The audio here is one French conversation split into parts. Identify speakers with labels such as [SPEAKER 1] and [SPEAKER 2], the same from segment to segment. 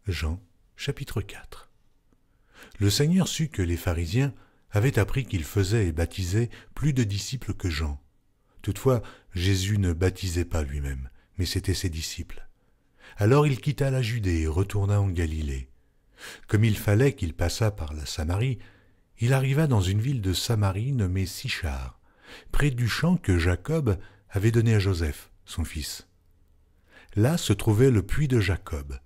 [SPEAKER 1] Jean, chapitre 4. Le Seigneur sut que les pharisiens avaient appris qu'il faisait et baptisait plus de disciples que Jean. Toutefois, Jésus ne baptisait pas lui-même, mais c'étaient ses disciples. Alors il quitta la Judée et retourna en Galilée. Comme il fallait qu'il passât par la Samarie, il arriva dans une ville de Samarie nommée Sichar, près du champ que Jacob avait donné à Joseph, son fils. Là se trouvait le puits de Jacob.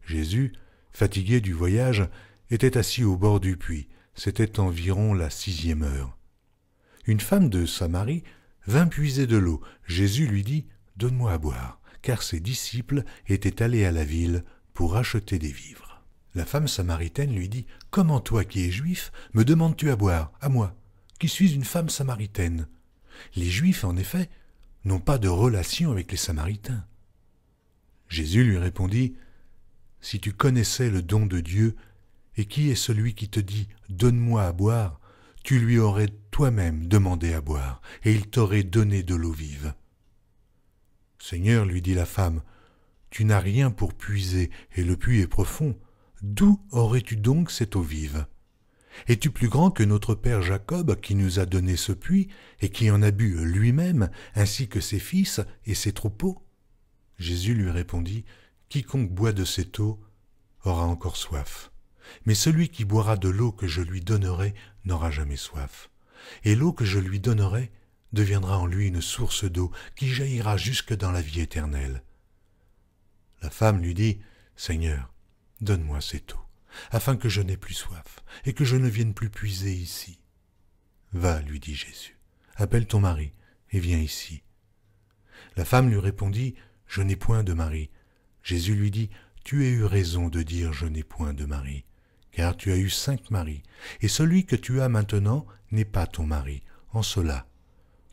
[SPEAKER 1] Jésus, fatigué du voyage, était assis au bord du puits. C'était environ la 6e heure. Une femme de Samarie vint puiser de l'eau. Jésus lui dit « Donne-moi à boire », car ses disciples étaient allés à la ville pour acheter des vivres. La femme samaritaine lui dit « Comment toi qui es juif, me demandes-tu à boire, à moi, qui suis une femme samaritaine ?» Les Juifs, en effet, n'ont pas de relation avec les Samaritains. Jésus lui répondit « Si tu connaissais le don de Dieu, et qui est celui qui te dit « Donne-moi à boire », tu lui aurais toi-même demandé à boire, et il t'aurait donné de l'eau vive. « Seigneur, lui dit la femme, tu n'as rien pour puiser, et le puits est profond. D'où aurais-tu donc cette eau vive ? Es-tu plus grand que notre père Jacob, qui nous a donné ce puits, et qui en a bu lui-même, ainsi que ses fils et ses troupeaux ?» Jésus lui répondit, « Quiconque boit de cette eau aura encore soif. Mais celui qui boira de l'eau que je lui donnerai n'aura jamais soif. Et l'eau que je lui donnerai deviendra en lui une source d'eau qui jaillira jusque dans la vie éternelle. » La femme lui dit, « Seigneur, donne-moi cette eau, afin que je n'aie plus soif, et que je ne vienne plus puiser ici. » « Va, lui dit Jésus, appelle ton mari, et viens ici. » La femme lui répondit, « Je n'ai point de mari. » Jésus lui dit, « Tu as eu raison de dire « Je n'ai point de mari », car tu as eu 5 maris, et celui que tu as maintenant n'est pas ton mari. En cela,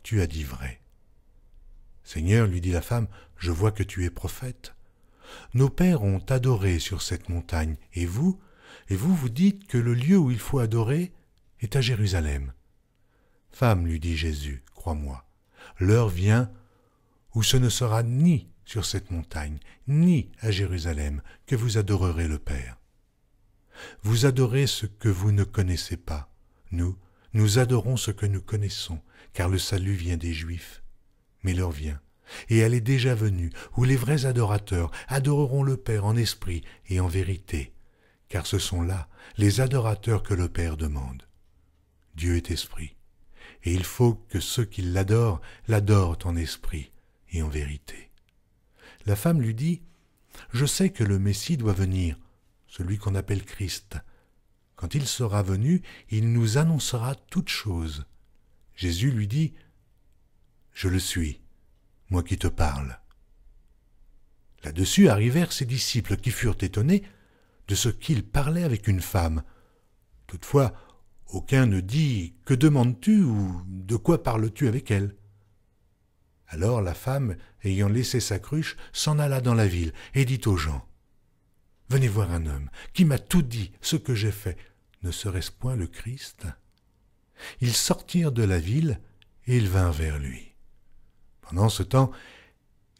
[SPEAKER 1] tu as dit vrai. » « Seigneur, lui dit la femme, je vois que tu es prophète. Nos pères ont adoré sur cette montagne, et vous vous dites que le lieu où il faut adorer est à Jérusalem. Femme, lui dit Jésus, crois-moi, l'heure vient où ce ne sera ni sur cette montagne, ni à Jérusalem que vous adorerez le Père. Vous adorez ce que vous ne connaissez pas. Nous adorons ce que nous connaissons, car le salut vient des Juifs. Mais l'heure vient, et elle est déjà venue, où les vrais adorateurs adoreront le Père en esprit et en vérité, car ce sont là les adorateurs que le Père demande. Dieu est esprit, et il faut que ceux qui l'adorent en esprit et en vérité. La femme lui dit, « Je sais que le Messie doit venir, celui qu'on appelle Christ. Quand il sera venu, il nous annoncera toutes choses. » Jésus lui dit, « Je le suis, moi qui te parle. » Là-dessus arrivèrent ses disciples qui furent étonnés de ce qu'il parlait avec une femme. Toutefois, aucun ne dit « Que demandes-tu » ou « De quoi parles-tu avec elle ?» Alors la femme, ayant laissé sa cruche, s'en alla dans la ville et dit aux gens, « Venez voir un homme qui m'a tout dit ce que j'ai fait. Ne serait-ce point le Christ ?» Ils sortirent de la ville et ils vinrent vers lui. Pendant ce temps,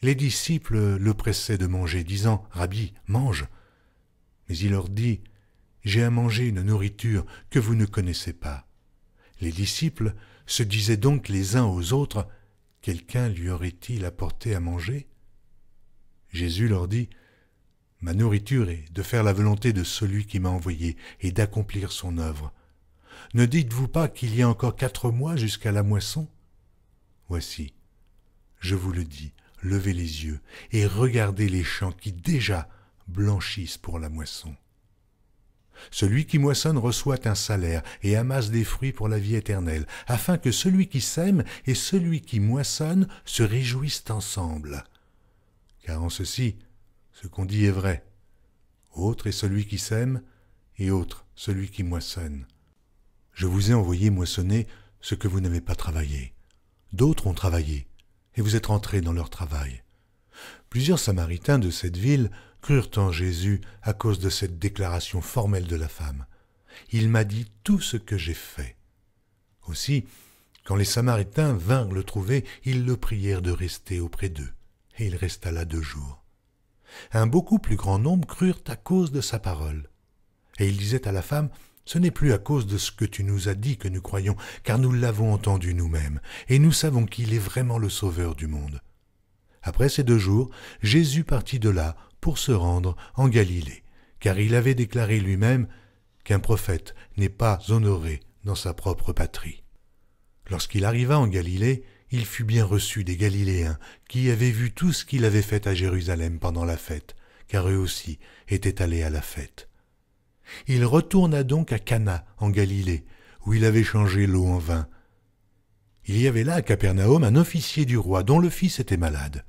[SPEAKER 1] les disciples le pressaient de manger, disant « Rabbi, mange !» Mais il leur dit « J'ai à manger une nourriture que vous ne connaissez pas. » Les disciples se disaient donc les uns aux autres « Quelqu'un lui aurait-il apporté à manger ?» Jésus leur dit « Ma nourriture est de faire la volonté de celui qui m'a envoyé et d'accomplir son œuvre. Ne dites-vous pas qu'il y a encore 4 mois jusqu'à la moisson ? Voici, je vous le dis, levez les yeux et regardez les champs qui déjà blanchissent pour la moisson. Celui qui moissonne reçoit un salaire et amasse des fruits pour la vie éternelle, afin que celui qui sème et celui qui moissonne se réjouissent ensemble. Car en ceci, ce qu'on dit est vrai. Autre est celui qui sème, et autre celui qui moissonne. Je vous ai envoyé moissonner ce que vous n'avez pas travaillé. D'autres ont travaillé, et vous êtes entrés dans leur travail. Plusieurs Samaritains de cette ville crurent en Jésus à cause de cette déclaration formelle de la femme. « Il m'a dit tout ce que j'ai fait. » Aussi, quand les Samaritains vinrent le trouver, ils le prièrent de rester auprès d'eux, et il resta là 2 jours. Un beaucoup plus grand nombre crurent à cause de sa parole. Et il disait à la femme, « Ce n'est plus à cause de ce que tu nous as dit que nous croyons, car nous l'avons entendu nous-mêmes, et nous savons qu'il est vraiment le Sauveur du monde. » Après ces 2 jours, Jésus partit de là pour se rendre en Galilée, car il avait déclaré lui-même qu'un prophète n'est pas honoré dans sa propre patrie. Lorsqu'il arriva en Galilée, il fut bien reçu des Galiléens qui avaient vu tout ce qu'il avait fait à Jérusalem pendant la fête, car eux aussi étaient allés à la fête. Il retourna donc à Cana en Galilée, où il avait changé l'eau en vin. Il y avait là à Capernaum un officier du roi dont le fils était malade.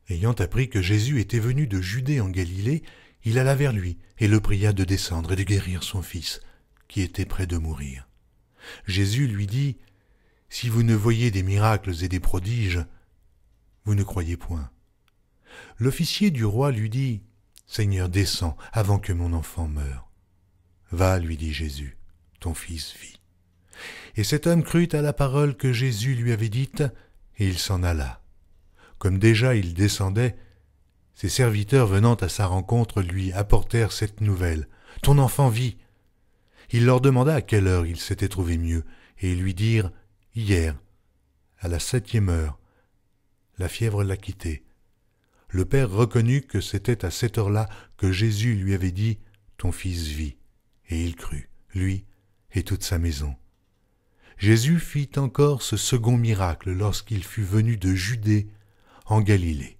[SPEAKER 1] Ayant appris que Jésus était venu de Judée en Galilée, il alla vers lui et le pria de descendre et de guérir son fils, qui était près de mourir. Jésus lui dit, « Si vous ne voyez des miracles et des prodiges, vous ne croyez point. » L'officier du roi lui dit, « Seigneur, descends avant que mon enfant meure. » « Va, lui dit Jésus, ton fils vit. » Et cet homme crut à la parole que Jésus lui avait dite, et il s'en alla. Comme déjà il descendait, ses serviteurs venant à sa rencontre lui apportèrent cette nouvelle, « Ton enfant vit. » Il leur demanda à quelle heure il s'était trouvé mieux, et ils lui dirent, « Hier, à la 7e heure, la fièvre l'a quitté. » Le père reconnut que c'était à cette heure-là que Jésus lui avait dit, « Ton fils vit. » Et il crut, lui et toute sa maison. Jésus fit encore ce second miracle lorsqu'il fut venu de Judée en Galilée.